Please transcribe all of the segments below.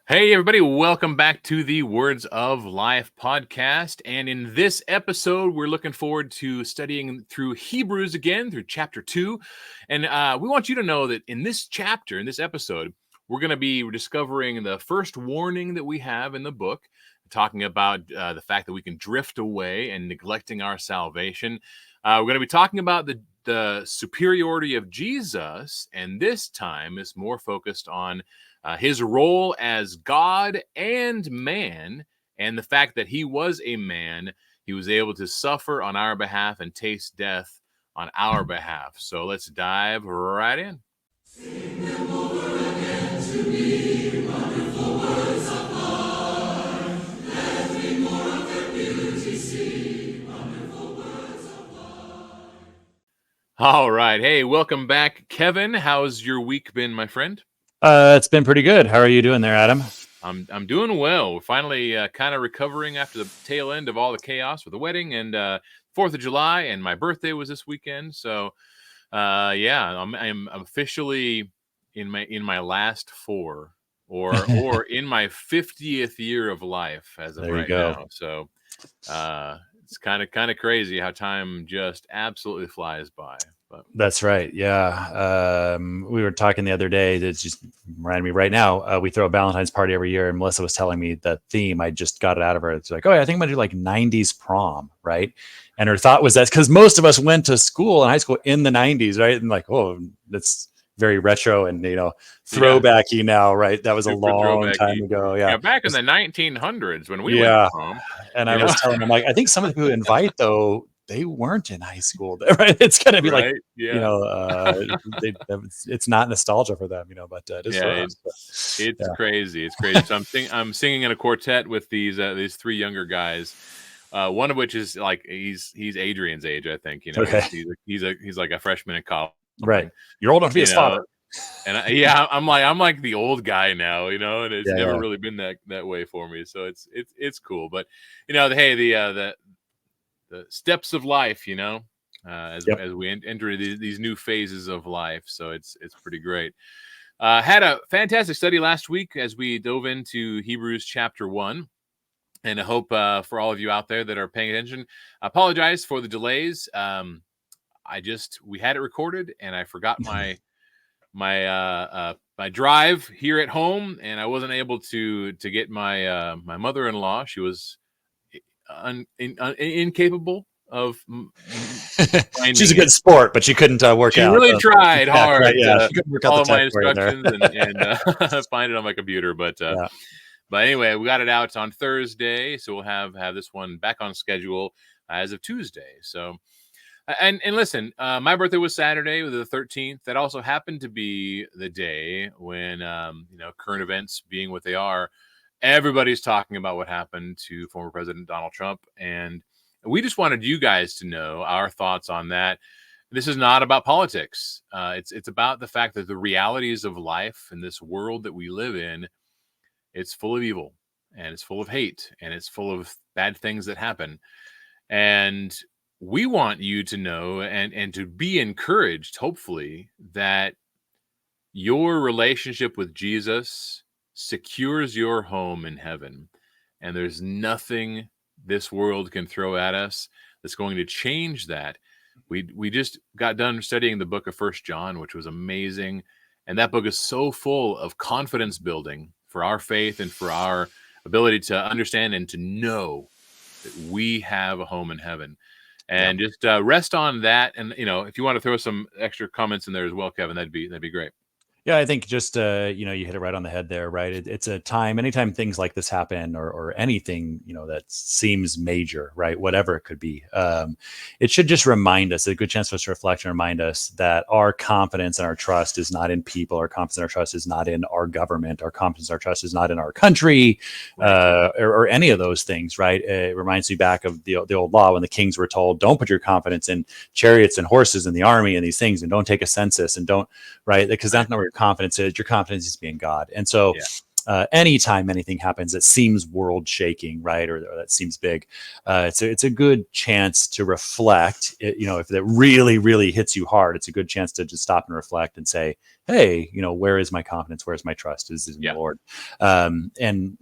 Hey, everybody, welcome back to the Words of Life podcast. And in this episode, we're looking forward to studying through Hebrews again, through chapter 2. And we want you to know that in this chapter, in this episode, we're going to be discovering the first warning that we have in the book, talking about the fact that we can drift away and neglecting our salvation. We're going to be talking about the superiority of Jesus, and this time is more focused on his role as God and man, and the fact that he was a man, he was able to suffer on our behalf and taste death on our behalf. So let's dive right in. Sing them over again to me, wonderful words of life. Let me more of their beauty see, wonderful words of life. All right. Hey, welcome back, Kevin. How's your week been, my friend? It's been pretty good. How are you doing there, Adam? I'm doing well. We're finally kind of recovering after the tail end of all the chaos with the wedding and 4th of July, and my birthday was this weekend. So, yeah, I'm officially in my last 4, or in my 50th year of life as of There you right go. now. So, it's kind of crazy how time just absolutely flies by. But That's right. Yeah. We were talking the other day. It just reminded me right now. We throw a Valentine's party every year, and Melissa was telling me the theme. I just got it out of her. It's like, oh, yeah, I think I'm going to do like 90s prom, right? And her thought was that because most of us went to school in high school in the 90s, right? And like, oh, that's very retro and, throwbacky now, right? That was a super long throwbacky. time ago. Yeah. Back in the 1900s when we went Yeah. to prom. And I was telling him, like, I think some of the people who invite, though, they weren't in high school, right? It's going to be like, Right? Yeah. it's not nostalgia for them, but it is for Yeah, us. it's Yeah. crazy. It's crazy. So I'm singing in a quartet with these 3 younger guys. One of which is like he's Adrian's age, I think. Okay. He's like a freshman in college. Right. You're old enough to be his father. And I'm like the old guy now, and it's Yeah, never yeah. really been that way for me. So it's cool. But hey, the steps of life, as Yep. as we enter these new phases of life. So it's pretty great. Had a fantastic study last week as we dove into Hebrews chapter 1. And I hope for all of you out there that are paying attention, I apologize for the delays. We had it recorded and I forgot my drive here at home, and I wasn't able to get my mother-in-law. She was incapable of She's a good sport, but she couldn't work she out. really tried hard Right, yeah. to She couldn't work out follow the my tech for you there. instructions and find it on my computer. But Yeah. but anyway, we got it out on Thursday, so we'll have this one back on schedule as of Tuesday. So and listen, my birthday was Saturday, the 13th. That also happened to be the day when current events being what they are, everybody's talking about what happened to former President Donald Trump, and we just wanted you guys to know our thoughts on that. This is not about politics. It's about the fact that the realities of life in this world that we live in, it's full of evil and it's full of hate and it's full of bad things that happen. And we want you to know and to be encouraged, hopefully, that your relationship with Jesus secures your home in heaven. And there's nothing this world can throw at us that's going to change that. We just got done studying the book of First John, which was amazing. And that book is so full of confidence building for our faith and for our ability to understand and to know that we have a home in heaven. And just rest on that. And, if you want to throw some extra comments in there as well, Kevin, that'd be great. Yeah, I think just you hit it right on the head there, right? It's a time, anytime things like this happen, or anything that seems major, right? Whatever it could be, it should just remind us, a good chance for us to reflect and remind us that our confidence and our trust is not in people. Our confidence and our trust is not in our government. Our confidence and our trust is not in our country, or any of those things, right? It reminds me back of the old law when the kings were told, "Don't put your confidence in chariots and horses and the army and these things, and don't take a census, and don't," right? Because that's not where your confidence is. Your confidence is being God. And so anytime anything happens that seems world shaking, right, or that seems big, it's a good chance to reflect. If that really really hits you hard, it's a good chance to just stop and reflect and say, hey, where is my confidence? Where's my trust? Is in Yeah. the Lord. And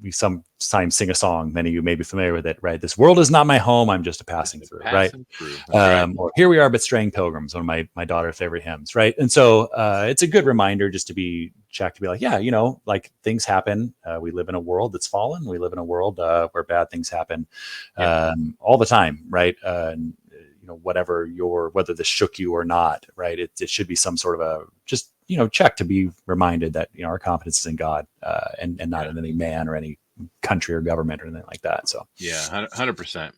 we sometimes sing a song. Many of you may be familiar with it, right? This world is not my home. I'm just a passing through, right? Passing through. That's right. Or here we are, but straying pilgrims, one of my daughter's favorite hymns, right? And so it's a good reminder just to be checked, to be like, yeah, like things happen. We live in a world that's fallen. We live in a world where bad things happen all the time, right? Whether this shook you or not, right? It should be some sort of a just check to be reminded that our confidence is in God and not in any man or any country or government or anything like that. So yeah, 100%.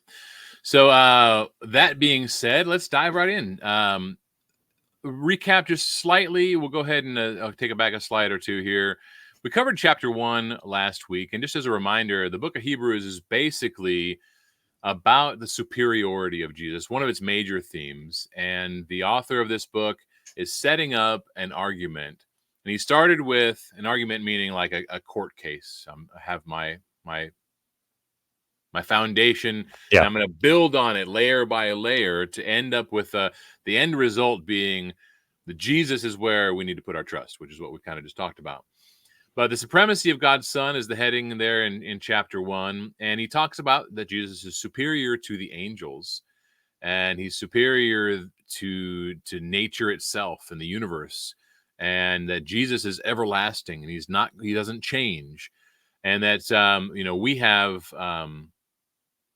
So that being said, let's dive right in. Recap just slightly. We'll go ahead and I'll take it back a slide or two here. We covered chapter 1 last week, and just as a reminder, the book of Hebrews is basically about the superiority of Jesus, one of its major themes. And the author of this book is setting up an argument. And he started with an argument, meaning like a court case. I have my foundation, and I'm going to build on it layer by layer to end up with the end result being that Jesus is where we need to put our trust, which is what we kind of just talked about. But the supremacy of God's Son is the heading there in chapter 1. And he talks about that Jesus is superior to the angels, and he's superior to nature itself and the universe, and that Jesus is everlasting and he doesn't change. And that, we have,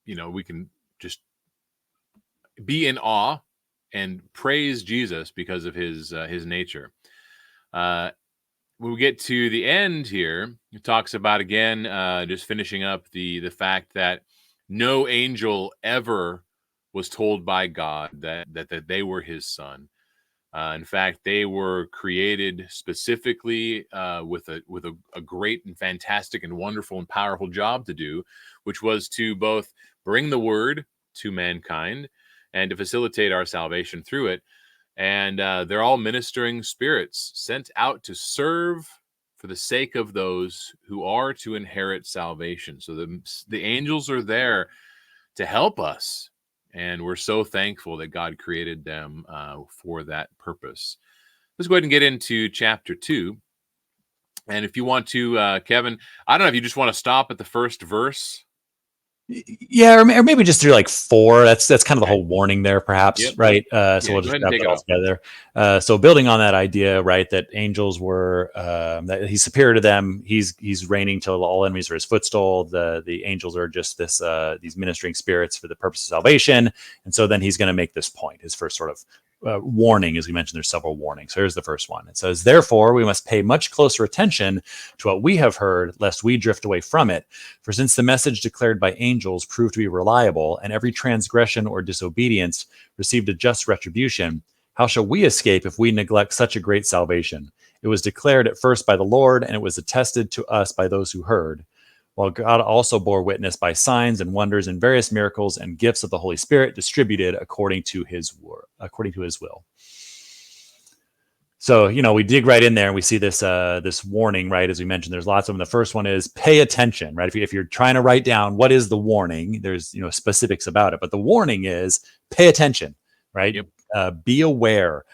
we can just be in awe and praise Jesus because of his nature. When we get to the end here, it talks about, again, just finishing up the fact that no angel ever was told by God that they were his son. In fact, they were created specifically with a great and fantastic and wonderful and powerful job to do, which was to both bring the word to mankind and to facilitate our salvation through it. And they're all ministering spirits sent out to serve for the sake of those who are to inherit salvation. So the angels are there to help us. And we're so thankful that God created them for that purpose. Let's go ahead and get into chapter 2. And if you want to, Kevin, I don't know if you just want to stop at the first verse. Yeah, or maybe just through like 4. That's kind of the whole warning there, perhaps, right? So we'll just grab it all together. So building on that idea, right, that angels were that he's superior to them. He's reigning till all enemies are his footstool. The angels are just these ministering spirits for the purpose of salvation. And so then he's going to make this point, his first sort of warning. As we mentioned, there's several warnings. So here's the first one. It says, therefore, we must pay much closer attention to what we have heard, lest we drift away from it. For since the message declared by angels proved to be reliable, and every transgression or disobedience received a just retribution, how shall we escape if we neglect such a great salvation? It was declared at first by the Lord, and it was attested to us by those who heard. While God also bore witness by signs and wonders and various miracles and gifts of the Holy Spirit distributed according to his will. So, we dig right in there and we see this warning, right? As we mentioned, there's lots of them. The first one is pay attention, right? If you're trying to write down what is the warning, there's, specifics about it, but the warning is pay attention, right? Yep. Be aware,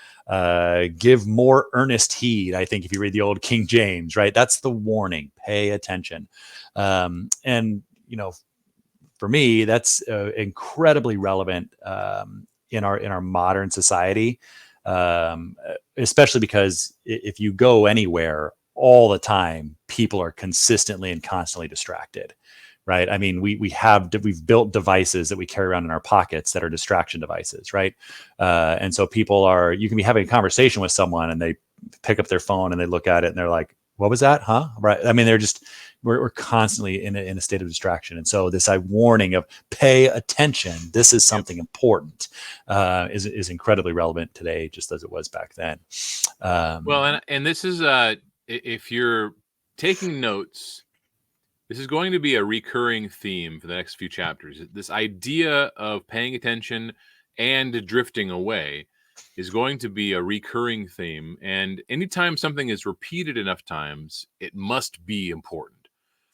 give more earnest heed. I think if you read the old King James, right, that's the warning, pay attention. And, for me, that's incredibly relevant in our modern society. Especially because if you go anywhere all the time, people are consistently and constantly distracted, right? I mean, we've built devices that we carry around in our pockets that are distraction devices, right? And so you can be having a conversation with someone and they pick up their phone and they look at it and they're like, what was that? Huh? Right. I mean, we're constantly in a state of distraction. And so this warning of pay attention, this is something important, is incredibly relevant today, just as it was back then. Well, and this is, if you're taking notes, this is going to be a recurring theme for the next few chapters. This idea of paying attention and drifting away. is going to be a recurring theme. And anytime something is repeated enough times, it must be important.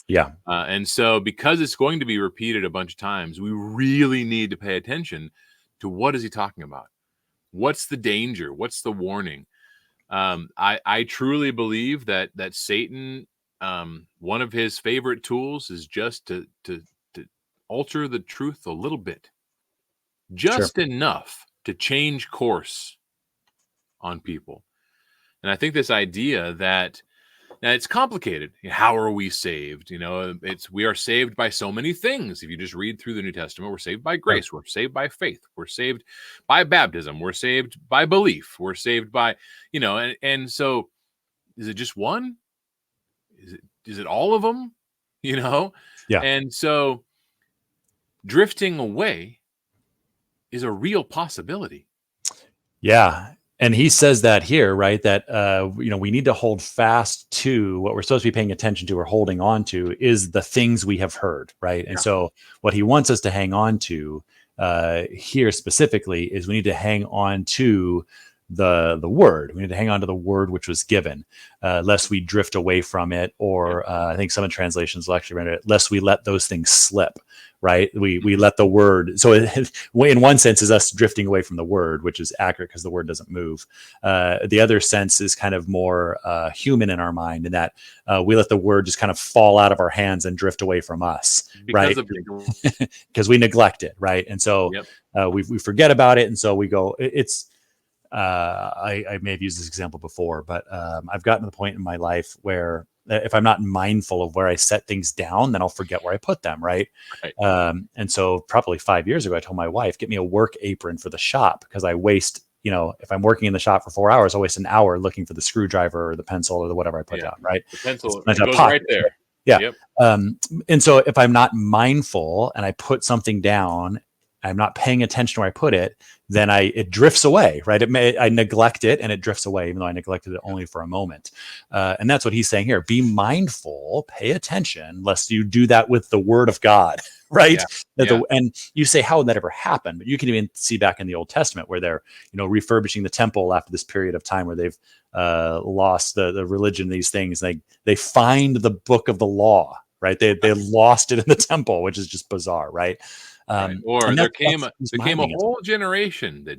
Yeah. And so, because it's going to be repeated a bunch of times, we really need to pay attention to what is he talking about? What's the danger? What's the warning? I truly believe that Satan, one of his favorite tools is just to alter the truth a little bit, just enough to change course on people. And I think this idea that now it's complicated. How are we saved? We are saved by so many things. If you just read through the New Testament, we're saved by grace. We're saved by faith. We're saved by baptism. We're saved by belief. We're saved by, and so is it just one? Is it all of them? Yeah. And so drifting away is a real possibility. Yeah. And he says that here, right? That, we need to hold fast to what we're supposed to be paying attention to or holding on to is the things we have heard, right? And so what he wants us to hang on to here specifically is we need to hang on to the word. We need to hang on to the word which was given, lest we drift away from it, or I think some of the translations will actually render it, lest we let those things slip, right? We let the word. So in one sense is us drifting away from the word, which is accurate because the word doesn't move. The other sense is kind of more human in our mind, in that we let the word just kind of fall out of our hands and drift away from us, right? Because we neglect it, right? And so we forget about it, and so we go. I may have used this example before, but I've gotten to the point in my life where if I'm not mindful of where I set things down, then I'll forget where I put them. Right. And so probably 5 years ago, I told my wife, get me a work apron for the shop, because I waste, if I'm working in the shop for 4 hours, I waste an hour looking for the screwdriver or the pencil or the whatever I put down. Right. The pencil goes right there. Yeah. Yep. And so if I'm not mindful and I put something down, I'm not paying attention where I put it, then it drifts away, right? I neglect it and it drifts away, even though I neglected it only for a moment. And that's what he's saying here. Be mindful, pay attention, lest you do that with the word of God, right? And you say, how would that ever happen? But you can even see back in the Old Testament where they're, refurbishing the temple after this period of time where they've lost the religion, these things. They find the book of the law, right? They lost it in the temple, which is just bizarre, right? Or there came a whole generation that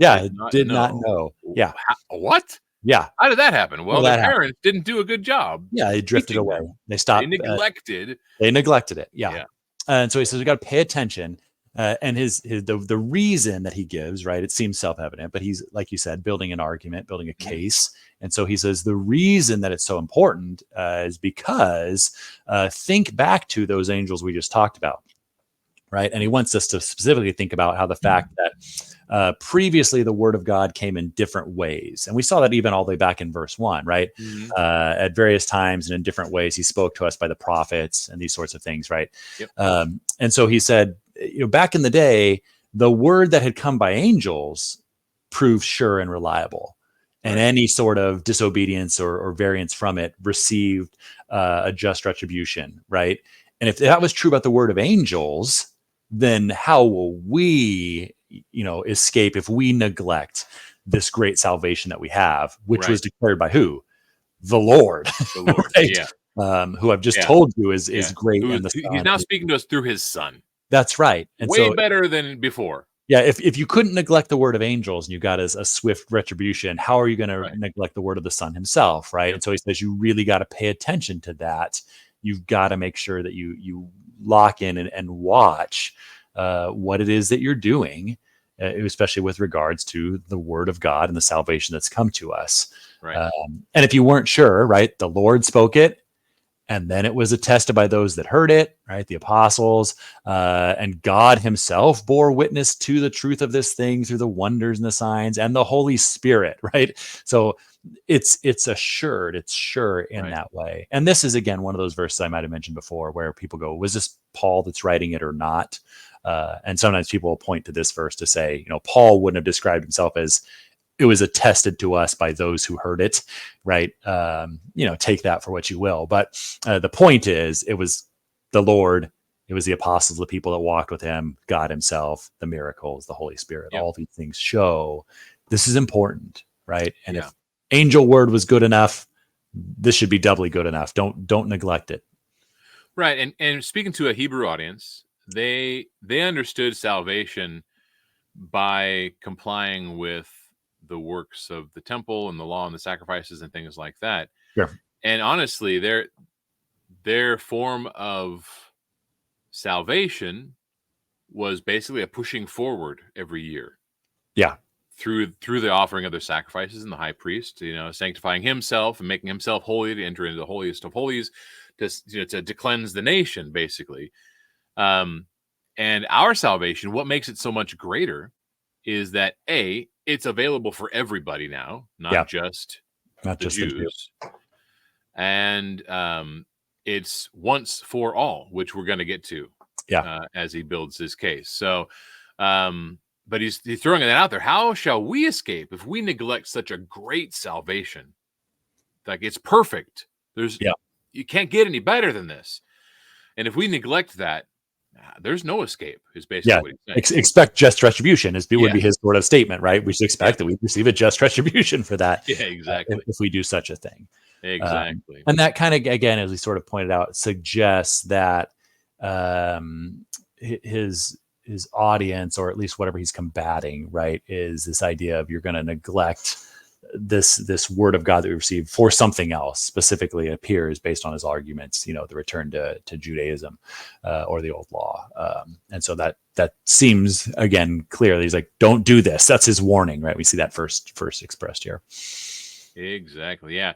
did not know. Yeah. What? Yeah. How did that happen? Well, their parents didn't do a good job. Yeah, they drifted away. They stopped. They neglected. They neglected it. Yeah. And so he says we got to pay attention. And the reason that he gives, right? It seems self-evident, but he's, like you said, building an argument, building a case. And so he says the reason that it's so important is because think back to those angels we just talked about. Right. And he wants us to specifically think about how the fact that previously the word of God came in different ways. And we saw that even all the way back in verse 1, right? At various times and in different ways, he spoke to us by the prophets and these sorts of things. Right. And so he said, back in the day, the word that had come by angels proved sure and reliable. And any sort of disobedience or variance from it received a just retribution. Right. And if that was true about the word of angels, then how will we, escape if we neglect this great salvation that we have, which was declared by who? The Lord. The Lord, right? Who I've just told you is great. He's now speaking to us through his son. That's right. And way better than before. Yeah, if you couldn't neglect the word of angels and you got a swift retribution, how are you going to neglect the word of the Son himself, right? And so he says you really got to pay attention to that. You've got to make sure that you lock in and watch what it is that you're doing, especially with regards to the word of God and the salvation that's come to us. Right. And if you weren't sure, right, the Lord spoke it, and then it was attested by those that heard it, right, the apostles, and God himself bore witness to the truth of this thing through the wonders and the signs and the Holy Spirit, right? So it's assured, it's sure in that way. And this is, again, one of those verses I might have mentioned before where people go, was this Paul that's writing it or not? And sometimes people will point to this verse to say, Paul wouldn't have described himself as it was attested to us by those who heard it, right? Take that for what you will. But the point is, it was the Lord, it was the apostles, the people that walked with him, God himself, the miracles, the Holy Spirit. All these things show this is important, right? And Yeah. if angel word was good enough, this should be doubly good enough. Don't neglect it. Right. And speaking to a Hebrew audience, they understood salvation by complying with the works of the temple and the law and the sacrifices and things like that. Sure. And honestly, their form of salvation was basically a pushing forward every year. Yeah. Through the offering of their sacrifices and the high priest, sanctifying himself and making himself holy to enter into the holiest of holies, to cleanse the nation, basically. And our salvation, what makes it so much greater is that it's available for everybody now, not just the Jews. And it's once for all, which we're going to get to as he builds his case. So, but he's throwing that out there. How shall we escape if we neglect such a great salvation? Like, it's perfect. You can't get any better than this. And if we neglect that, there's no escape, is basically what he's saying. Expect just retribution would be his sort of statement, right? We should expect that we receive a just retribution for that. Yeah, exactly. If we do such a thing. Exactly. And that kind of, again, as we sort of pointed out, suggests that his audience, or at least whatever he's combating, right, is this idea of you're going to neglect this word of God that we received for something else. Specifically, it appears based on his arguments, the return to Judaism or the old law. And so that seems, again, clearly he's like, don't do this. That's his warning, right? We see that first expressed here. Exactly. Yeah.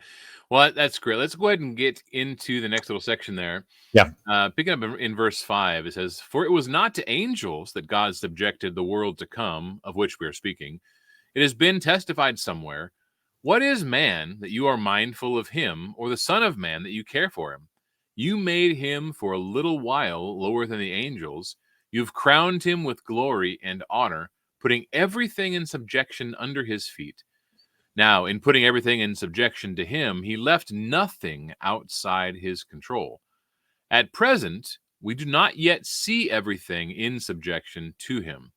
Well, that's great. Let's go ahead and get into the next little section there. Yeah. Picking up in verse 5, it says, "For it was not to angels that God subjected the world to come, of which we are speaking. It has been testified somewhere. What is man that you are mindful of him, or the son of man that you care for him? You made him for a little while lower than the angels. You've crowned him with glory and honor, putting everything in subjection under his feet. Now, in putting everything in subjection to him, he left nothing outside his control. At present, we do not yet see everything in subjection to him,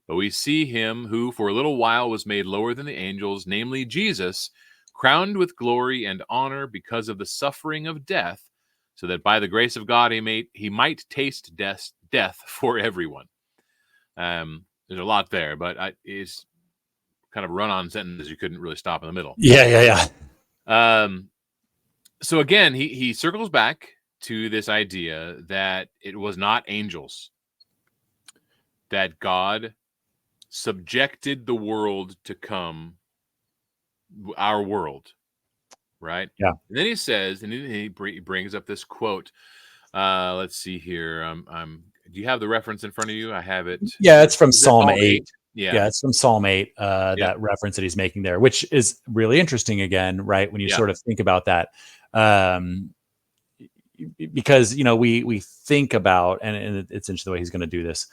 but we see him who for a little while was made lower than the angels, namely Jesus, crowned with glory and honor because of the suffering of death, so that by the grace of God he might taste death for everyone." There's a lot there, but it's kind of run-on sentences you couldn't really stop in the middle. Yeah. So again, he circles back to this idea that it was not angels, that God subjected the world to come, our world, right? Yeah. And then he says, and he brings up this quote. Let's see here. Do you have the reference in front of you? I have it. Yeah, it's from Psalm 8. Yeah, it's from Psalm 8, that reference that he's making there, which is really interesting again, right? When you sort of think about that. Because, we think about, and it's interesting the way he's going to do this.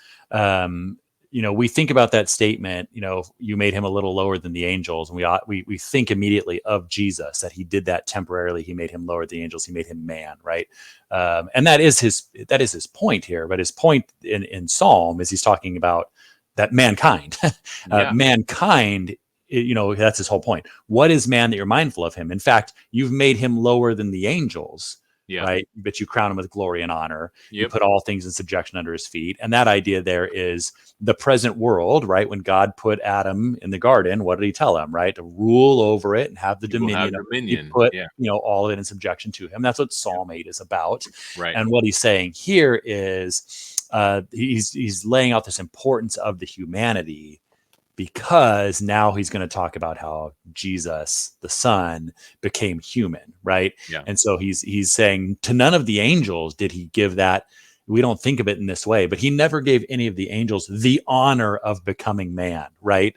We think about that statement, you made him a little lower than the angels. And we think immediately of Jesus, that he did that temporarily. He made him lower than the angels. He made him man. Right. And that is his point here. But his point in Psalm is he's talking about that mankind, mankind, that's his whole point. What is man that you're mindful of him? In fact, you've made him lower than the angels. Yeah. Right. But you crown him with glory and honor. Yep. You put all things in subjection under his feet. And that idea there is the present world, right? When God put Adam in the garden, what did he tell him, right? To rule over it and have the dominion. He put, all of it in subjection to him. That's what Psalm 8 is about. Right. And what he's saying here is he's laying out this importance of the humanity, because now he's going to talk about how Jesus, the Son, became human, right? Yeah. And so he's saying to none of the angels did he give that. We don't think of it in this way, but he never gave any of the angels the honor of becoming man, right?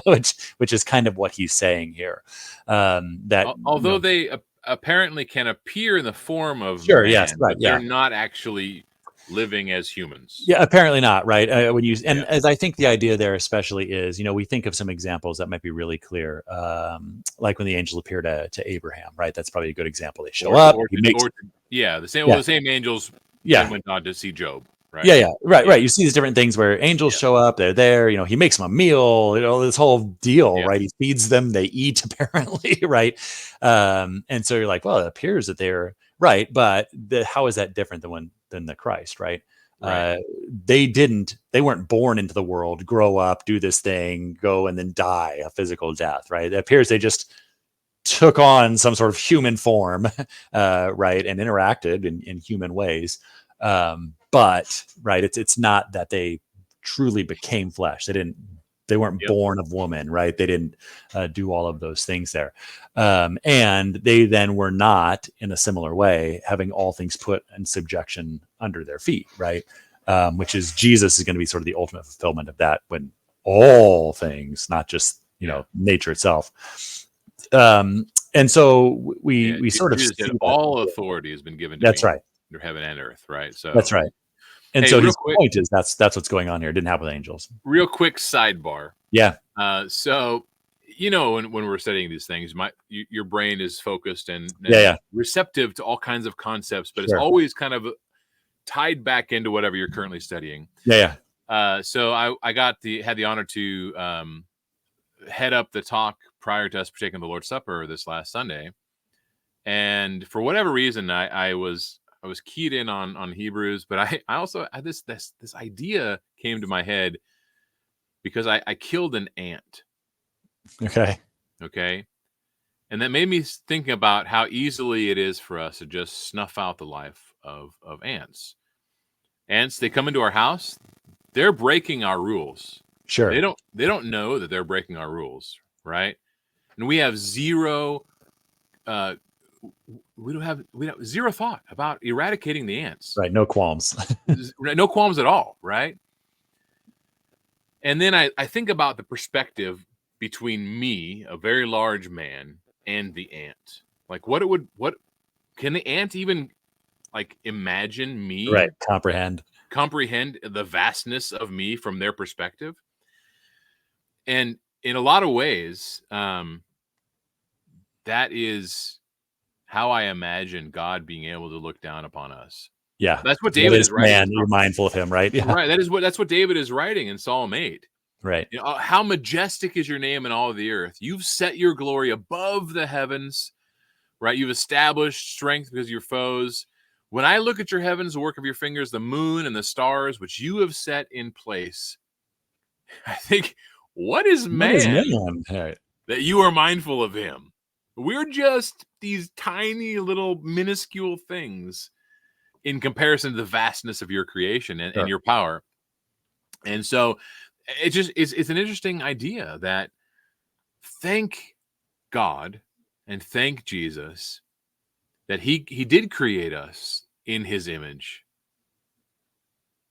Which is kind of what he's saying here. That although they apparently can appear in the form of man, yes, right, they're not actually living as humans. Yeah, apparently not, right? As I think the idea there especially is, we think of some examples that might be really clear, like when the angels appear to Abraham, right? That's probably a good example. They show up. The same angels went on to see Job. right? Yeah, right, Yeah. right. You see these different things where angels show up, they're there, he makes them a meal, this whole deal, Yeah. right? He feeds them, they eat apparently, right? And so you're like, well, it appears that they're right, but how is that different than the Christ, right? Right. They weren't born into the world, grow up, do this thing, go and then die a physical death, right? It appears they just took on some sort of human form, right, and interacted in human ways. But right, it's not that they truly became flesh. They weren't Yep. born of woman, right? They didn't do all of those things there, and they then were not in a similar way having all things put in subjection under their feet, right? Which is Jesus is going to be sort of the ultimate fulfillment of that, when all things, not just nature itself. And so we sort of Jesus see said, that. all authority has been given to That's me right. under heaven and earth, right? So That's right. And Hey, so real his quick- point is that's what's going on here. It didn't happen with angels. real quick sidebar. Yeah. So when we're studying these things, your brain is focused and Yeah. receptive to all kinds of concepts, but Sure. it's always kind of tied back into whatever you're currently studying. Yeah. So I had the honor to head up the talk prior to us partaking of the Lord's Supper this last Sunday, and for whatever reason, I was keyed in on Hebrews, but I also had this idea came to my head because I killed an ant. Okay. And that made me think about how easily it is for us to just snuff out the life of ants. Ants, they come into our house, they're breaking our rules. Sure. They don't know that they're breaking our rules, right? And we have zero we have zero thought about eradicating the ants. Right. No qualms. No qualms at all, right? And then I think about the perspective between me, a very large man, and the ant. Like what can the ant even like imagine me? Right. Comprehend the vastness of me from their perspective? And in a lot of ways, that is how I imagine God being able to look down upon us. Yeah. That's what David is writing. Man, you're mindful of him, right? Yeah. Right. That's what David is writing in Psalm 8. Right. How majestic is your name in all of the earth. You've set your glory above the heavens, right? You've established strength because of your foes. When I look at your heavens, the work of your fingers, the moon and the stars, which you have set in place, I think, what is man Right. that you are mindful of him? We're just these tiny little minuscule things in comparison to the vastness of your creation and your power. And so it's an interesting idea that thank God and thank Jesus that he did create us in his image,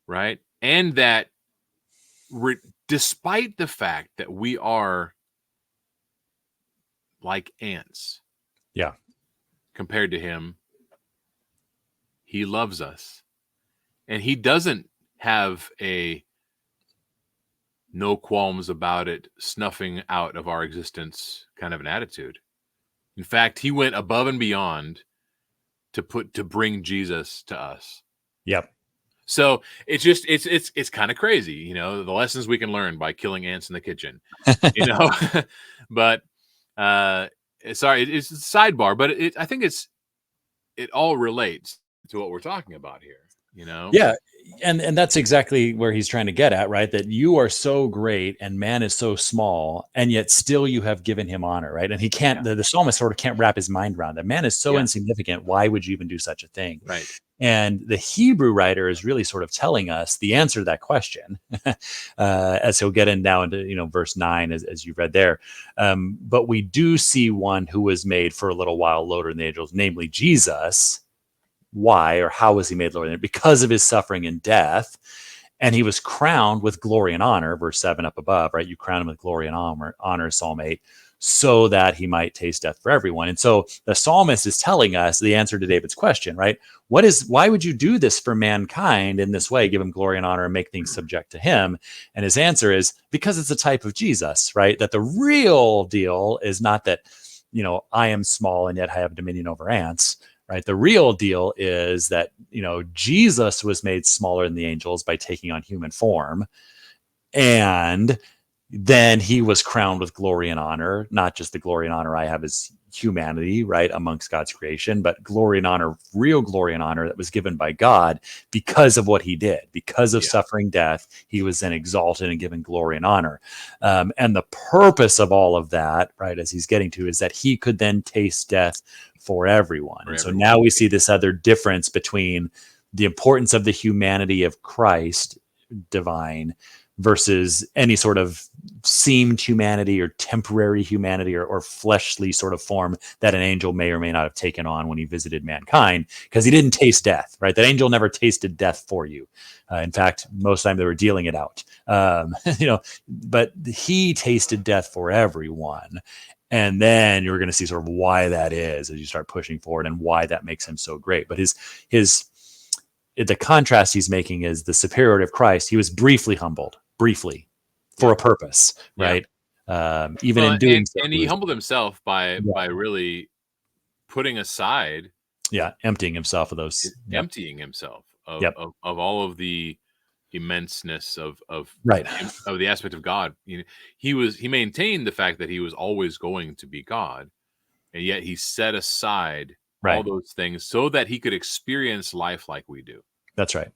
right? And that despite the fact that we are like ants, compared to him, he loves us, and he doesn't have a no qualms about it, snuffing out of our existence kind of an attitude. In fact, he went above and beyond to bring Jesus to us. Yep. So it's kind of crazy, the lessons we can learn by killing ants in the kitchen, but sorry, it's a sidebar, but I think it all relates to what we're talking about here, Yeah. And that's exactly where he's trying to get at, right? That you are so great and man is so small, and yet still you have given him honor, right? And he can't, the psalmist sort of can't wrap his mind around that. Man is so insignificant. Why would you even do such a thing? Right. And the Hebrew writer is really sort of telling us the answer to that question, as he'll get in now into verse 9, as you read there. But we do see one who was made for a little while lower than the angels, namely Jesus. Why or how was he made lower than? Because of his suffering and death, and he was crowned with glory and honor. Verse 7 up above, right? You crown him with glory and honor, Psalm 8, so that he might taste death for everyone. And so the psalmist is telling us the answer to David's question, right? Why would you do this for mankind in this way, give him glory and honor and make things subject to him? And his answer is because it's a type of Jesus, right? That the real deal is not that, I am small and yet I have dominion over ants, right? The real deal is that, Jesus was made smaller than the angels by taking on human form. And then he was crowned with glory and honor, not just the glory and honor I have as humanity, right, amongst God's creation, but glory and honor, real glory and honor that was given by God because of what he did, because of suffering death. He was then exalted and given glory and honor. And the purpose of all of that, right, as he's getting to, is that he could then taste death for everyone. And so now we see this other difference between the importance of the humanity of Christ, divine, versus any sort of seemed humanity or temporary humanity or fleshly sort of form that an angel may or may not have taken on when he visited mankind, because he didn't taste death, right? That angel never tasted death for you. In fact, most of the time they were dealing it out, but he tasted death for everyone. And then you're going to see sort of why that is as you start pushing forward and why that makes him so great. But the contrast he's making is the superiority of Christ. He was briefly humbled, for a purpose, right? Even in doing so, and he humbled himself by really putting aside, emptying himself of those, emptying himself of all of the immenseness of the aspect of God. He maintained the fact that he was always going to be God, and yet he set aside all those things so that he could experience life like we do. That's right.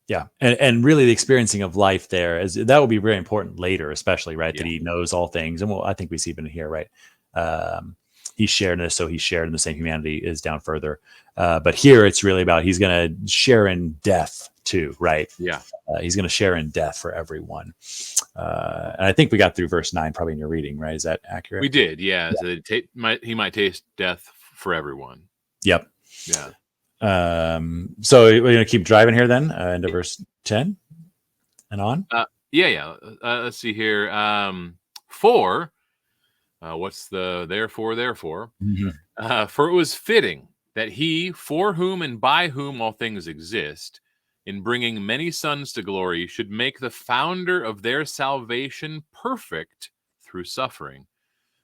Yeah. And really the experiencing of life there that will be very important later, especially, right? That he knows all things. And I think we see even here, right? He shared this, so he shared in the same humanity is down further. But here it's really about, he's going to share in death too, right? Yeah. He's going to share in death for everyone. And I think we got through verse 9, probably in your reading, right? Is that accurate? We did. Yeah. So he might taste death for everyone. Yep. Yeah. So we're going to keep driving here then into verse 10 and on. Let's see here. For what's the therefore? Mm-hmm. For it was fitting that he, for whom and by whom all things exist, in bringing many sons to glory, should make the founder of their salvation perfect through suffering.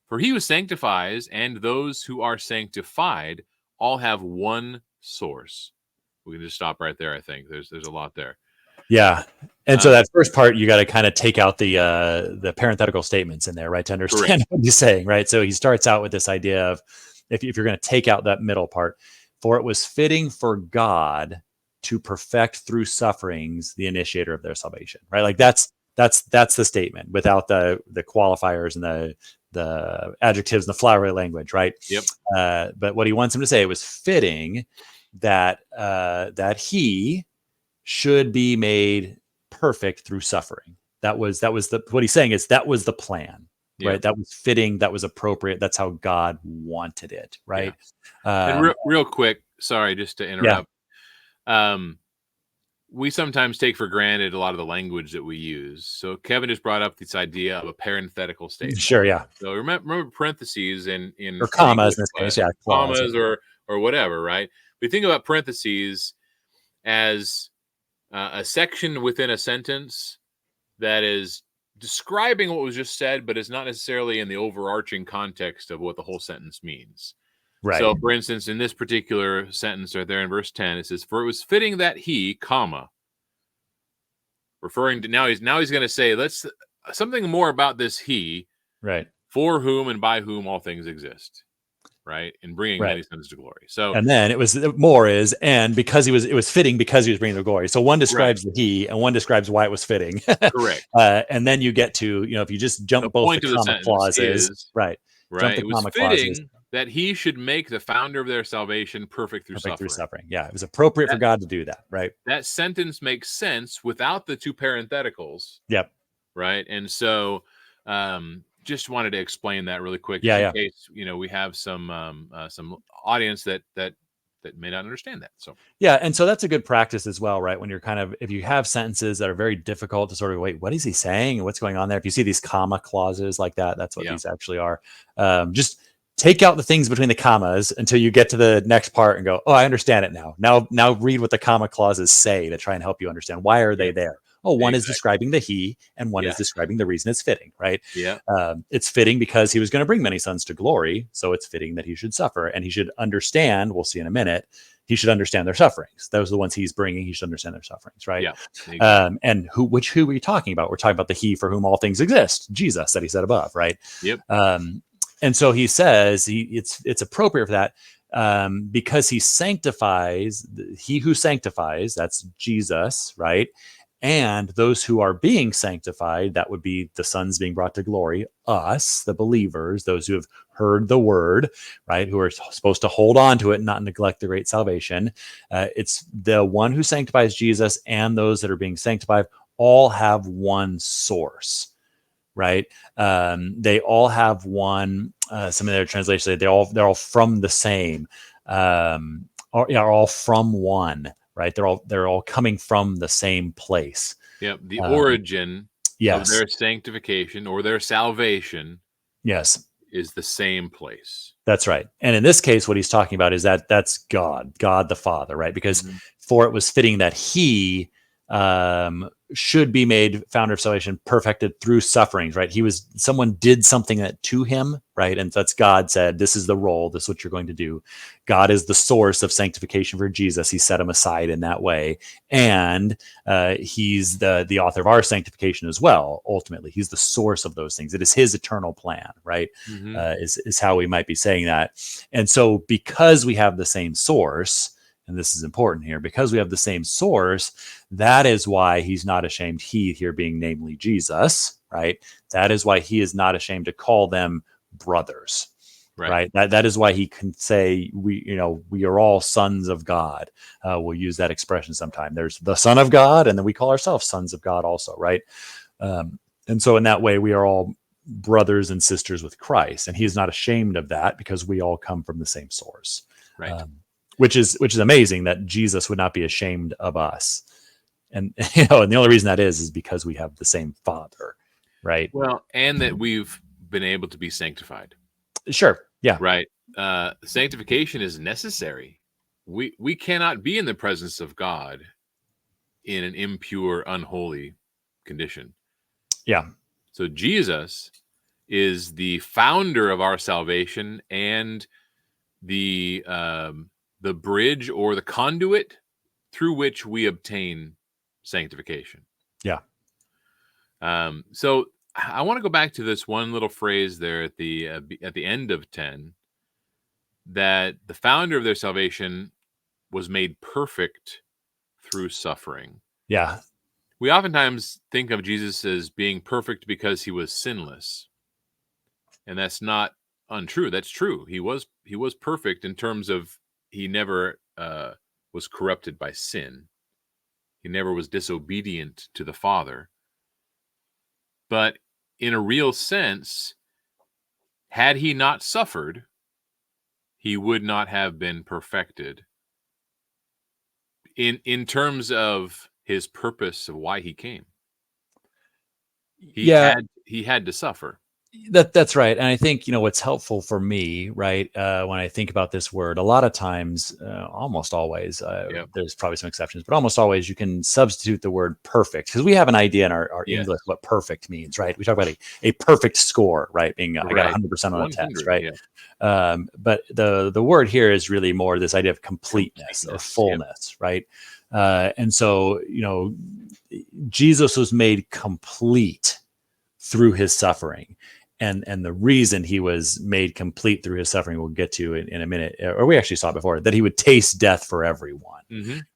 For he who sanctifies and those who are sanctified all have one source. We can just stop right there. I think there's a lot there. Yeah. And so that first part, you got to kind of take out the parenthetical statements in there, right? To understand what he's saying, right? So he starts out with this idea of, if you're going to take out that middle part, for it was fitting for God to perfect through sufferings the initiator of their salvation, right? Like that's the statement without the qualifiers and the adjectives and the flowery language, right? Yep. But what he wants him to say, it was fitting that he should be made perfect through suffering. That was what he's saying is that was the plan, right? That was fitting. That was appropriate. That's how God wanted it, right? Yeah. And real quick, sorry, just to interrupt. We sometimes take for granted a lot of the language that we use. So Kevin just brought up this idea of a parenthetical statement. Sure, yeah. So remember parentheses in or commas in this case, commas or whatever, right? We think about parentheses as a section within a sentence that is describing what was just said, but is not necessarily in the overarching context of what the whole sentence means. Right. So, for instance, in this particular sentence right there in verse 10, it says, "For it was fitting that he, comma," referring to now he's going to say, let's something more about this he, right? For whom and by whom all things exist, right? And bringing many sons to glory. So, and then it was more is, and because it was fitting because he was bringing the glory. So one describes the he, and one describes why it was fitting. Correct. And then you get to, if you just jump both the comma clauses, right? Right. It was fitting that he should make the founder of their salvation perfect through suffering. Yeah, it was appropriate for God to do that, right? That sentence makes sense without the two parentheticals. Yep. Right. And so just wanted to explain that really quick. In case, we have some audience that may not understand that. So yeah, and so that's a good practice as well, right? When you're if you have sentences that are very difficult to sort of wait, what is he saying and what's going on there? If you see these comma clauses like that, that's what these actually are. Just take out the things between the commas until you get to the next part and go, oh, I understand it now. Now read what the comma clauses say to try and help you understand. Why are they there? Oh, one is Exactly. describing the he, and one is Yeah. describing the reason it's fitting, right? Yeah. It's fitting because he was going to bring many sons to glory. So it's fitting that he should suffer, and he should understand. We'll see in a minute. He should understand their sufferings. Those are the ones he's bringing. He should understand their sufferings, right? Yeah. Exactly. And who are we talking about? We're talking about the he for whom all things exist, Jesus, that he said above, right? Yep. And so he says it's appropriate for that because he sanctifies, he who sanctifies, that's Jesus, right? And those who are being sanctified, that would be the sons being brought to glory, us, the believers, those who have heard the word, right? Who are supposed to hold on to it and not neglect the great salvation. It's the one who sanctifies Jesus and those that are being sanctified all have one source, right? They all have one. Some of their translations say they're all from the same, are all from one, right? They're all coming from the same place. Yep. The origin of Yes. their sanctification or their salvation Yes. is the same place. That's right. And in this case, what he's talking about is that's God the Father, right? Because for it was fitting that he should be made founder of salvation, perfected through sufferings, right? Someone did something that to him, right? And that's God said, this is the role, this is what you're going to do. God is the source of sanctification for Jesus. He set him aside in that way. And he's the author of our sanctification as well. Ultimately, he's the source of those things. It is his eternal plan, right? Is how we might be saying that. And so because we have the same source, and this is important here, because we have the same source, that is why he's not ashamed, he here being namely Jesus, right? That is why he is not ashamed to call them brothers, right? That is why he can say, we are all sons of God. We'll use that expression sometime. There's the Son of God, and then we call ourselves sons of God also, right? And so in that way, we are all brothers and sisters with Christ, and he is not ashamed of that because we all come from the same source. Right. Which is amazing that Jesus would not be ashamed of us. And and the only reason that is because we have the same Father, right? Well, and that we've been able to be sanctified. Sure. Yeah. Right. Sanctification is necessary. We cannot be in the presence of God in an impure, unholy condition. Yeah. So Jesus is the founder of our salvation and the bridge or the conduit through which we obtain sanctification. Yeah. So I want to go back to this one little phrase there at the end of 10, that the founder of their salvation was made perfect through suffering. Yeah. We oftentimes think of Jesus as being perfect because he was sinless, and that's not untrue. That's true. He was perfect in terms of he never was corrupted by sin. He never was disobedient to the Father. But in a real sense, had he not suffered, he would not have been perfected in terms of his purpose of why he came. He had to suffer. That's right. And I think, what's helpful for me, right, when I think about this word, a lot of times, almost always, there's probably some exceptions, but almost always you can substitute the word perfect, because we have an idea in our English what perfect means, right? We talk about a perfect score, right? Being I got 100% on a test, right? Yeah. But the word here is really more this idea of completeness or fullness, right? And so, Jesus was made complete through his suffering. And the reason he was made complete through his suffering, we'll get to in a minute, or we actually saw it before, that he would taste death for everyone,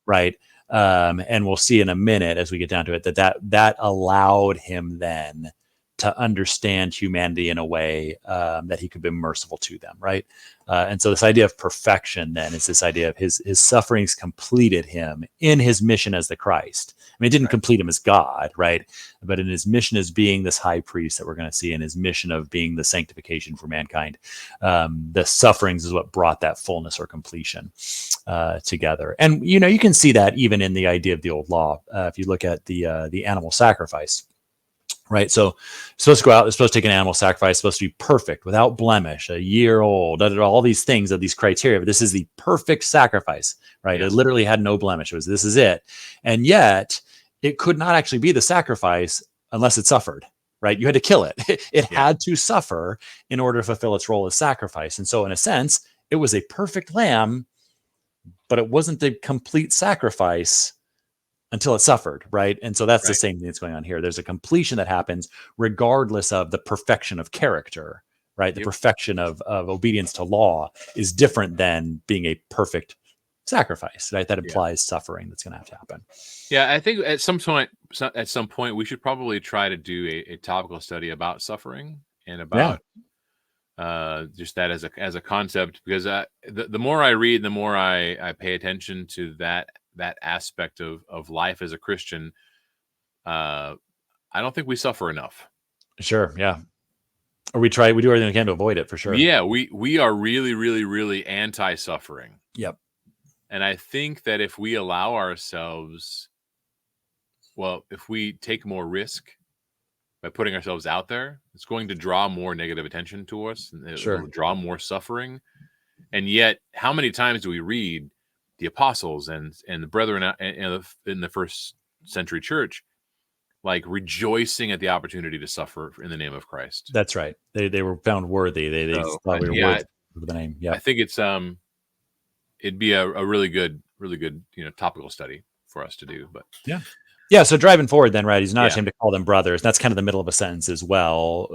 right? And we'll see in a minute as we get down to it that allowed him then to understand humanity in a way that he could be merciful to them, right? And so this idea of perfection then is this idea of his sufferings completed him in his mission as the Christ. I mean, it didn't complete him as God, right? But in his mission as being this high priest that we're going to see, in his mission of being the sanctification for mankind, the sufferings is what brought that fullness or completion together. And, you can see that even in the idea of the old law. If you look at the animal sacrifice, right? So it's supposed to go out, it's supposed to take an animal sacrifice, it's supposed to be perfect, without blemish, a year old, all these things of these criteria. But this is the perfect sacrifice, right? It literally had no blemish. This is it. And yet it could not actually be the sacrifice unless it suffered, right? You had to kill it. It Yeah. had to suffer in order to fulfill its role as sacrifice. And so, in a sense, it was a perfect lamb, but it wasn't the complete sacrifice until it suffered, right? And so that's the Right. same thing that's going on here. There's a completion that happens regardless of the perfection of character, right? The Yep. perfection of obedience to law is different than being a perfect sacrifice, right? That Yeah. implies suffering that's going to have to happen. Yeah, I think at some point, we should probably try to do a topical study about suffering and about just that as a concept, because the more I read, the more I pay attention to that aspect of life as a Christian. I don't think we suffer enough. Sure. Yeah. Or we do everything we can to avoid it for sure. Yeah, we are really, really, really anti-suffering. Yep. And I think that if we allow ourselves, if we take more risk by putting ourselves out there, it's going to draw more negative attention to us, and it'll draw more suffering. And yet, how many times do we read the apostles and the brethren in the first century church, like rejoicing at the opportunity to suffer in the name of Christ? That's right. They were found worthy. They thought we were worthy of the name. Yeah. I think it's it'd be a really good topical study for us to do. But Yeah, so driving forward then, right, he's not ashamed to call them brothers. That's kind of the middle of a sentence as well,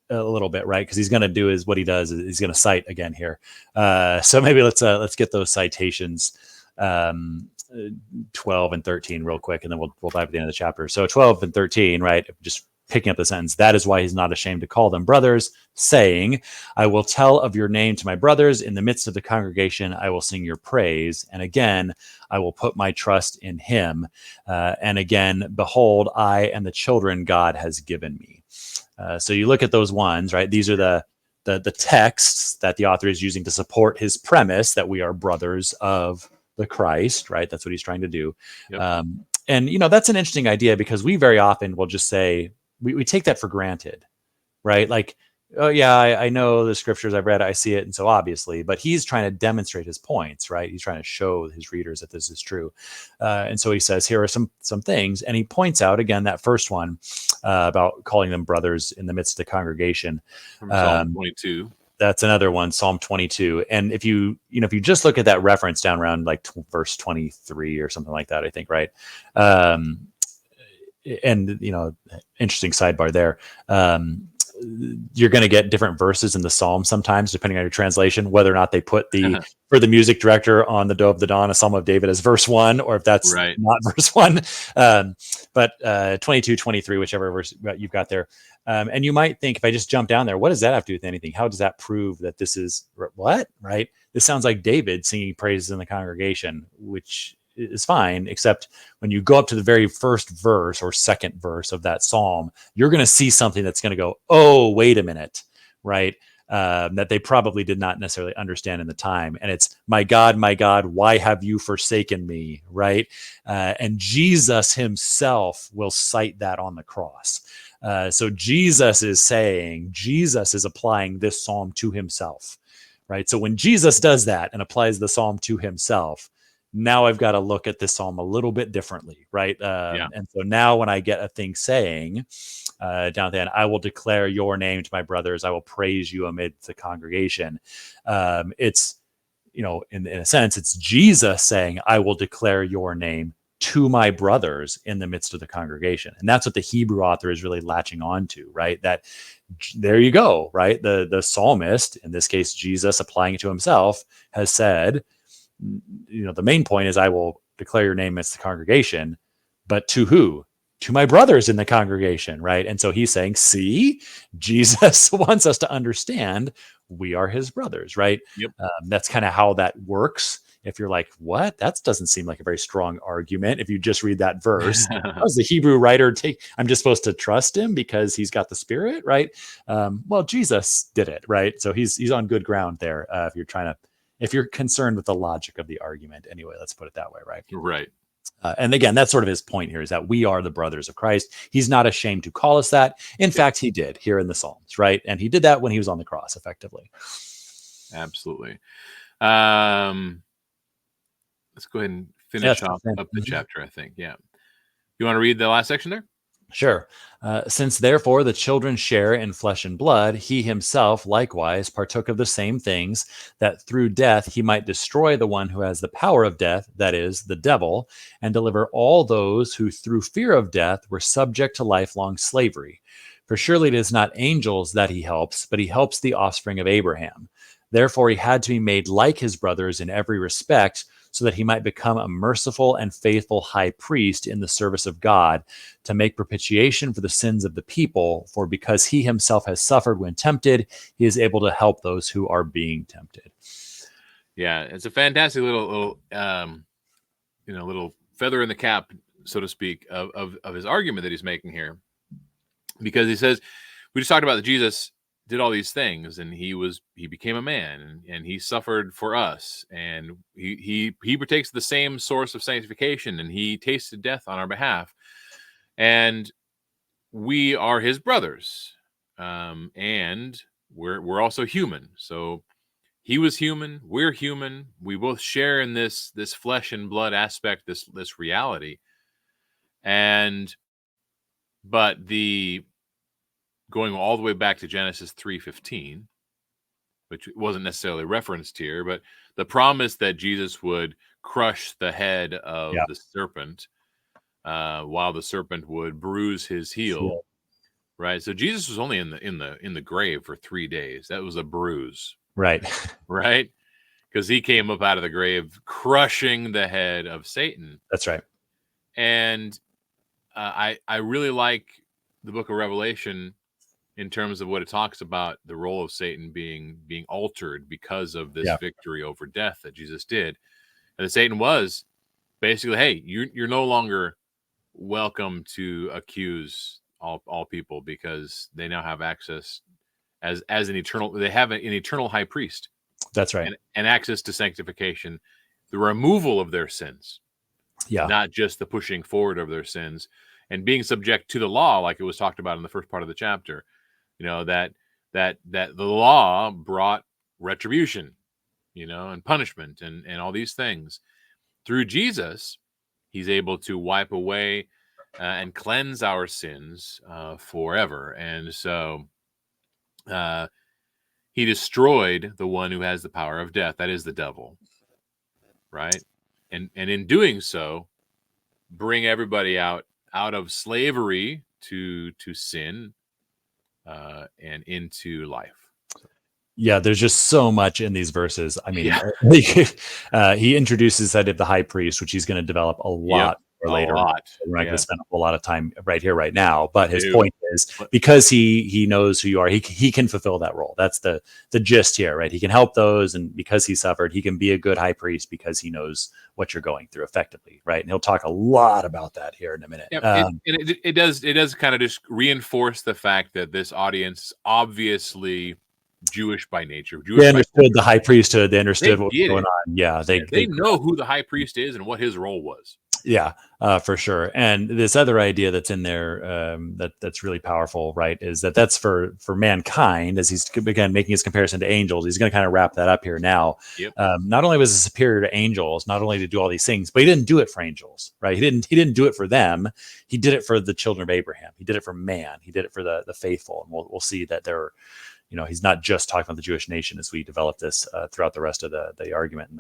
a little bit, right? Because he's going to do what he does is he's going to cite again here. So maybe let's get those citations, 12 and 13 real quick, and then we'll dive at the end of the chapter. So 12 and 13, right, just picking up the sentence, that is why he's not ashamed to call them brothers, saying, I will tell of your name to my brothers. In the midst of the congregation, I will sing your praise. And again, I will put my trust in him. And again, behold, I and the children God has given me. So you look at those ones, right? These are the texts that the author is using to support his premise that we are brothers of the Christ, right? That's what he's trying to do. Yep. And, that's an interesting idea because we very often will just say, we take that for granted, right? Like, oh yeah, I know the scriptures, I've read it, I see it. And so obviously, but he's trying to demonstrate his points, right? He's trying to show his readers that this is true. And so he says, here are some things. And he points out again, that first one about calling them brothers in the midst of the congregation. From Psalm 22. That's another one, Psalm 22. And if you just look at that reference down around like verse 23 or something like that, I think, right? And interesting sidebar there. You're going to get different verses in the Psalm sometimes, depending on your translation, whether or not they put for the music director on the Doe of the Dawn, a Psalm of David as verse 1, or if that's not verse 1. But 22, 23, whichever verse you've got there. And you might think, if I just jump down there, what does that have to do with anything? How does that prove that this is what, right? This sounds like David singing praises in the congregation, which is fine, except when you go up to the very first verse or second verse of that psalm, you're going to see something that's going to go, oh, wait a minute, right? That they probably did not necessarily understand in the time. And it's, my God, why have you forsaken me, right? And Jesus himself will cite that on the cross. So Jesus is applying this psalm to himself, right? So when Jesus does that and applies the psalm to himself, now I've got to look at this psalm a little bit differently, right? And so now when I get a thing saying down at the end, I will declare your name to my brothers, I will praise you amid the congregation. It's, in a sense, it's Jesus saying, I will declare your name to my brothers in the midst of the congregation. And that's what the Hebrew author is really latching on to, right? That there you go, right? The psalmist, in this case, Jesus applying it to himself, has said, the main point is I will declare your name amidst the congregation, but to who? To my brothers in the congregation, right? And so he's saying, see, Jesus wants us to understand we are his brothers, right? Yep. That's kind of how that works. If you're like, what? That doesn't seem like a very strong argument. If you just read that verse, how does the Hebrew writer I'm just supposed to trust him because he's got the Spirit, right? Well, Jesus did it, right? So he's on good ground there. If you're concerned with the logic of the argument, anyway, let's put it that way, right? Right. And again, that's sort of his point here, is that we are the brothers of Christ. He's not ashamed to call us that. In fact, he did here in the Psalms, right? And he did that when he was on the cross, effectively. Absolutely. Let's go ahead and finish up the chapter, I think. Yeah. You want to read the last section there? Sure. Since therefore the children share in flesh and blood, he himself likewise partook of the same things, that through death he might destroy the one who has the power of death, that is, the devil, and deliver all those who through fear of death were subject to lifelong slavery. For surely it is not angels that he helps, but he helps the offspring of Abraham. Therefore he had to be made like his brothers in every respect, so that he might become a merciful and faithful high priest in the service of God, to make propitiation for the sins of the people. For because he himself has suffered when tempted, he is able to help those who are being tempted. Yeah, it's a fantastic little little feather in the cap, so to speak, of his argument that he's making here, because he says, we just talked about that Jesus did all these things, and he became a man, and he suffered for us, and he partakes the same source of sanctification, and he tasted death on our behalf, and we are his brothers, and we're also human. So he was human, we're human, we both share in this flesh and blood aspect, this reality, but going all the way back to Genesis 3:15, which wasn't necessarily referenced here, but the promise that Jesus would crush the head of the serpent, while the serpent would bruise his heel, right? So Jesus was only in the grave for 3 days. That was a bruise, Right. right? Because he came up out of the grave, crushing the head of Satan. That's right. And I really like the book of Revelation in terms of what it talks about the role of Satan being altered because of this victory over death that Jesus did. And that Satan was basically, hey, you're no longer welcome to accuse all people, because they now have access as an eternal high priest. That's right. And access to sanctification, the removal of their sins. Yeah. Not just the pushing forward of their sins, and being subject to the law, like it was talked about in the first part of the chapter. That the law brought retribution, and punishment, and all these things. Through Jesus, he's able to wipe away and cleanse our sins forever. And so he destroyed the one who has the power of death, that is the devil, right? And in doing so, bring everybody out of slavery to sin, and into life. Yeah, there's just so much in these verses. I mean, he introduces that of the high priest, which he's going to develop a lot later. We're not going to spend a whole lot of time right here, right now. But his point is, because he knows who you are, he can fulfill that role. That's the gist here, right? He can help those, and because he suffered, he can be a good high priest because he knows what you're going through effectively, right? And he'll talk a lot about that here in a minute. It does kind of just reinforce the fact that this audience is obviously Jewish by nature. They understood the high priesthood. They understood what was going on. Yeah, they know who the high priest is and what his role was. Yeah, for sure. And this other idea that's in there that's really powerful, right, is that's for mankind, as he's again making his comparison to angels. He's going to kind of wrap that up here now. Yep. Not only was he superior to angels, not only to do all these things, but he didn't do it for angels, right? He didn't do it for them. He did it for the children of Abraham. He did it for man. He did it for the faithful. And we'll see that there. He's not just talking about the Jewish nation as we develop this throughout the rest of the argument and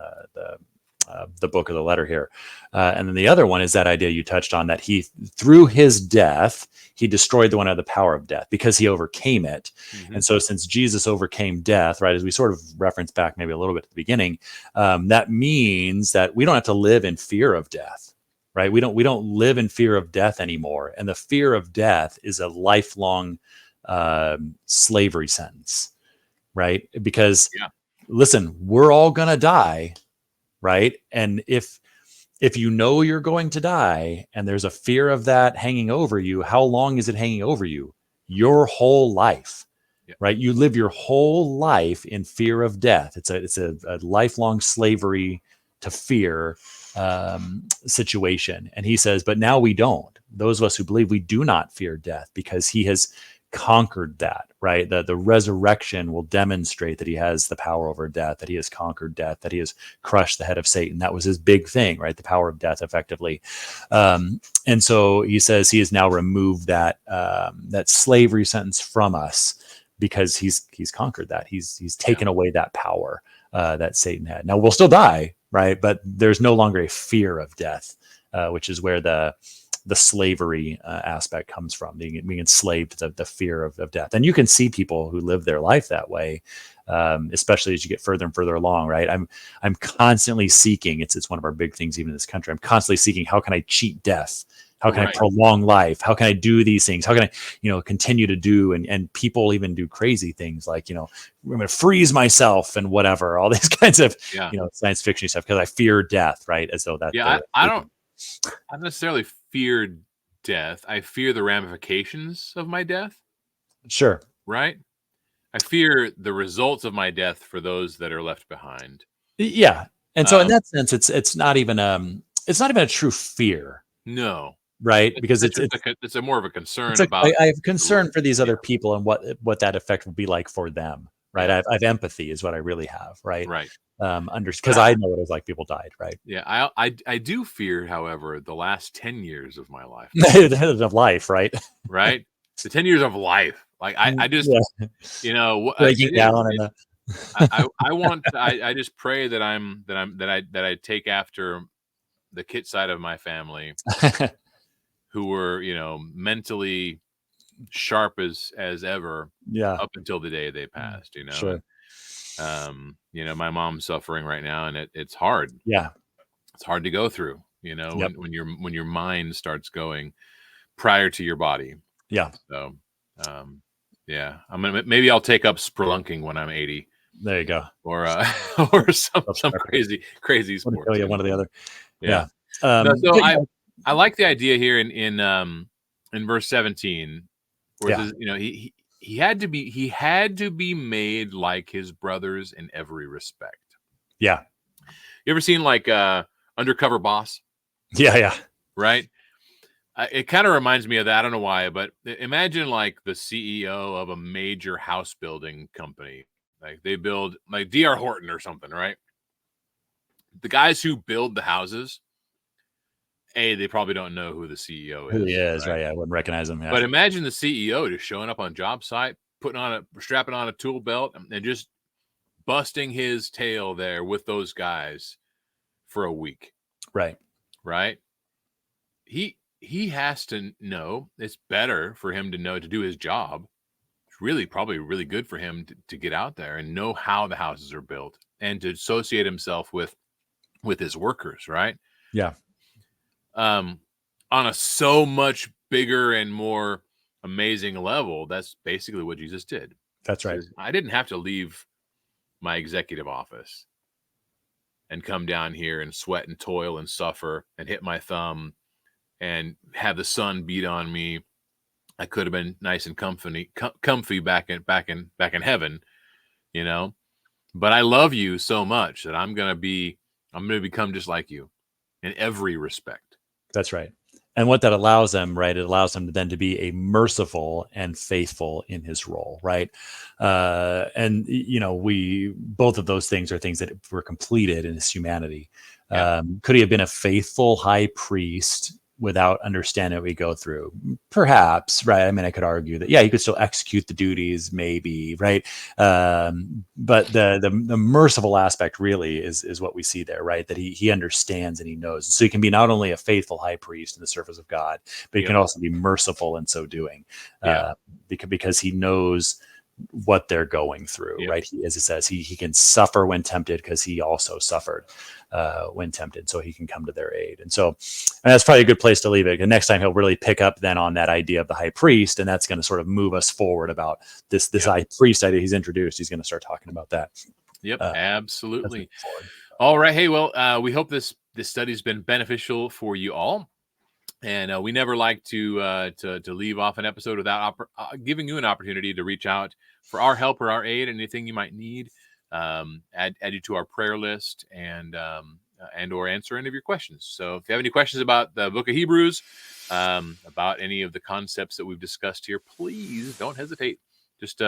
the book of the letter here. And then the other one is that idea you touched on, that he, through his death, he destroyed the one who had the power of death because he overcame it. Mm-hmm. And so since Jesus overcame death, right, as we sort of referenced back maybe a little bit at the beginning, that means that we don't have to live in fear of death, right? We don't live in fear of death anymore. And the fear of death is a lifelong slavery sentence, right? Because listen, we're all going to die. Right. And if you know you're going to die and there's a fear of that hanging over you, how long is it hanging over you? Your whole life, right? You live your whole life in fear of death. It's a lifelong slavery to fear situation. And he says, but now we don't. Those of us who believe, we do not fear death because he has conquered that, right? The resurrection will demonstrate that he has the power over death, that he has conquered death, that he has crushed the head of Satan. That was his big thing, right? The power of death, effectively. And so he says he has now removed that that slavery sentence from us because he's conquered that. He's taken away that power that Satan had. Now we'll still die, right? But there's no longer a fear of death, which is where the slavery aspect comes from, being enslaved to the fear of death. And you can see people who live their life that way, especially as you get further and further along, right? I'm constantly seeking, it's one of our big things even in this country, I'm constantly seeking, how can I cheat death? How can I prolong life? How can I do these things? How can I, continue to do, and people even do crazy things like, I'm going to freeze myself and whatever, all these kinds of, science fiction stuff, because I fear death, right? As though that. Yeah, I don't necessarily fear death. I fear the ramifications of my death. Sure. Right? I fear the results of my death for those that are left behind. Yeah. And so in that sense, it's not even a true fear. No. Right? Because it's a more of a concern about. I have concern for these other people and what that effect will be like for them. Right. Yeah. I have empathy is what I really have. Right. Right. Because I know what it was like. People died. Right. Yeah. I do fear, however, the last 10 years of my life. Of life. Right. Right. The 10 years of life. Like I just, breaking down. I just pray that I take after the Kit side of my family, who were, mentally sharp as ever, up until the day they passed, Sure. My mom's suffering right now, and it's hard. Yeah. It's hard to go through, when your mind starts going prior to your body. Yeah. So, maybe I'll take up spelunking when I'm 80. There you go. Or some crazy sport. Yeah, one or the other. Yeah. I like the idea here in verse 17, where it says, he had to be made like his brothers in every respect. Yeah. You ever seen like Undercover Boss? Yeah. Right. It kind of reminds me of that. I don't know why, but imagine like the CEO of a major house building company. Like they build like D.R. Horton or something, right? The guys who build the houses, they probably don't know who the CEO is. Who he is, right? I wouldn't recognize him. Yeah. But imagine the CEO just showing up on job site, strapping on a tool belt, and just busting his tail there with those guys for a week. Right. Right. He has to know it's better for him to know to do his job. It's really probably really good for him to get out there and know how the houses are built and to associate himself with his workers. Right. Yeah. On a so much bigger and more amazing level, that's basically what Jesus did. That's right. I didn't have to leave my executive office and come down here and sweat and toil and suffer and hit my thumb and have the sun beat on me. I could have been nice and comfy back in heaven, but I love you so much that I'm going to become just like you in every respect. That's right. And what that allows them, right? It allows them then to be a merciful and faithful in his role, right? And both of those things are things that were completed in his humanity. Yeah. Could he have been a faithful high priest without understanding what we go through? Perhaps, right? I mean, I could argue that, he could still execute the duties, maybe, right? But the merciful aspect really is what we see there, right? That he understands and he knows. So he can be not only a faithful high priest in the service of God, but he can also be merciful in so doing, because he knows what they're going through, right? As it says, he can suffer when tempted because he also suffered when tempted, so he can come to their aid. And that's probably a good place to leave it. And next time he'll really pick up then on that idea of the high priest, and that's going to sort of move us forward about this high priest idea he's introduced. He's going to start talking about that. Yep, absolutely. All right. Hey, well, we hope this study's been beneficial for you all. And we never like to leave off an episode without giving you an opportunity to reach out for our help or our aid, anything you might need, add you to our prayer list, and or answer any of your questions. So if you have any questions about the book of Hebrews, about any of the concepts that we've discussed here, please don't hesitate. Just,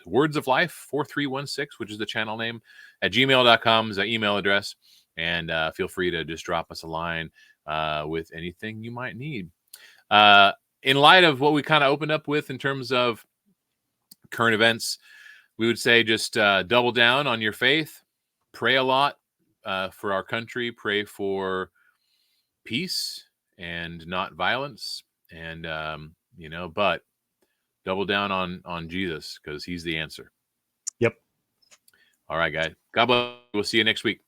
Words of Life 4316, which is the channel name, at gmail.com is our email address. And feel free to just drop us a line with anything you might need. In light of what we kind of opened up with in terms of current events, we would say just double down on your faith, pray a lot for our country, pray for peace and not violence, and but double down on Jesus, because he's the answer. Yep. All right, guys. God bless. We'll see you next week.